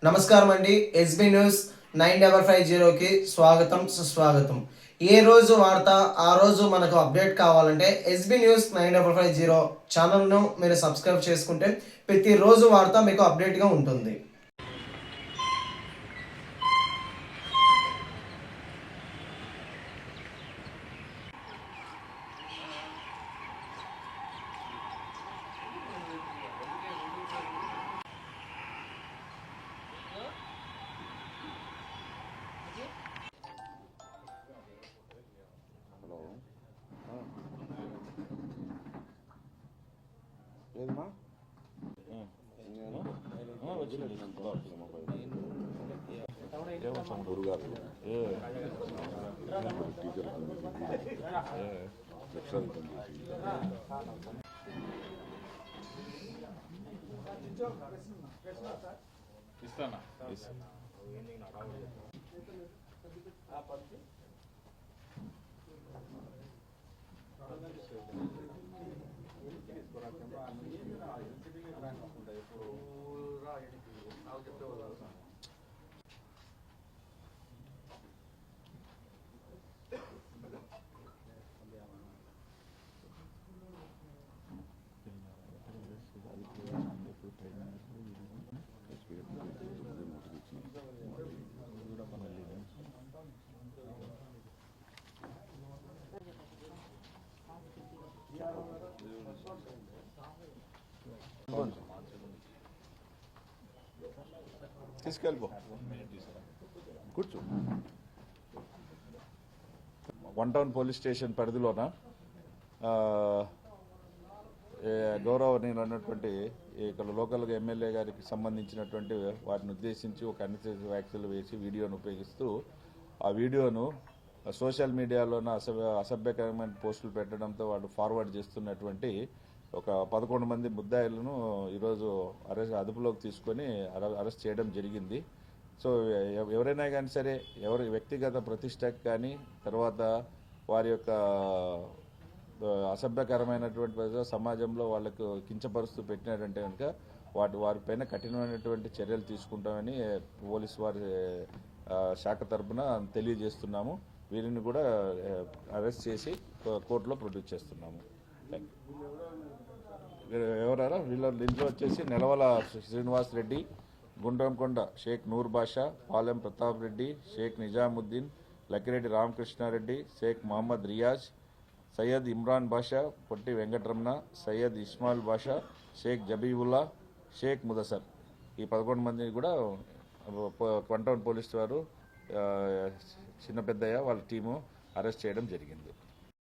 నమస్కారం అండి. SB news 9550కి స్వాగతం సుస్వాగతం. ఏ రోజు వార్త ఆ రోజు మనకు అప్డేట్ కావాలంటే ఎస్బీ న్యూస్ 9550 ఛానల్ను మీరు సబ్స్క్రైబ్ చేసుకుంటే ప్రతిరోజు వార్త మీకు అప్డేట్గా ఉంటుంది. ఏదమ్మా గురుగారు టీచర్ ఇస్తానా తీసుకెళ్ళిపో కూర్చో. వన్ టౌన్ పోలీస్ స్టేషన్ పరిధిలోన గౌరవనీయులైనటువంటి ఇక్కడ లోకల్గా ఎమ్మెల్యే గారికి సంబంధించినటువంటి వాటిని ఉద్దేశించి ఒక అన్నిసెసరీ వ్యాఖ్యలు వేసి వీడియోను ఉపయోగిస్తూ ఆ వీడియోను సోషల్ మీడియాలోన అసభ్యకరమైన పోస్టులు పెట్టడంతో వాళ్ళు ఫార్వర్డ్ చేస్తున్నటువంటి ఒక 11 మంది ముద్దాయిలను ఈరోజు అదుపులోకి తీసుకొని అరెస్ట్ చేయడం జరిగింది. సో ఎవరైనా కానీ సరే ఎవరి వ్యక్తిగత ప్రతిష్టకు కానీ తర్వాత వారి యొక్క అసభ్యకరమైనటువంటి సమాజంలో వాళ్ళకు కించపరుస్తూ పెట్టినారంటే కనుక వారిపైన కఠినమైనటువంటి చర్యలు తీసుకుంటామని పోలీసు వారి శాఖ తరఫున తెలియజేస్తున్నాము. వీరిని కూడా అరెస్ట్ చేసి కోర్టులో ప్రొడ్యూస్ చేస్తున్నాము. ఎవరారా దీంట్లో వచ్చేసి నెలవల శ్రీనివాస్ రెడ్డి, గుండ్రంకొండ షేక్ నూర్ బాషా, పాలెం ప్రతాప్ రెడ్డి, షేక్ నిజాముద్దీన్, లక్కిరెడ్డి రామకృష్ణారెడ్డి, షేక్ మహమ్మద్ రియాజ్, సయ్యద్ ఇమ్రాన్ బాషా, పొట్టి వెంకటరమణ, సయ్యద్ ఇస్మాయిల్ బాషా, షేక్ జబీవుల్లా, షేక్ ముదసర్ ఈ 11 మందిని కూడా వన్ టౌన్ పోలీసు వారు చిన్న పెద్దయ్య వాళ్ళ టీము అరెస్ట్ చేయడం జరిగింది.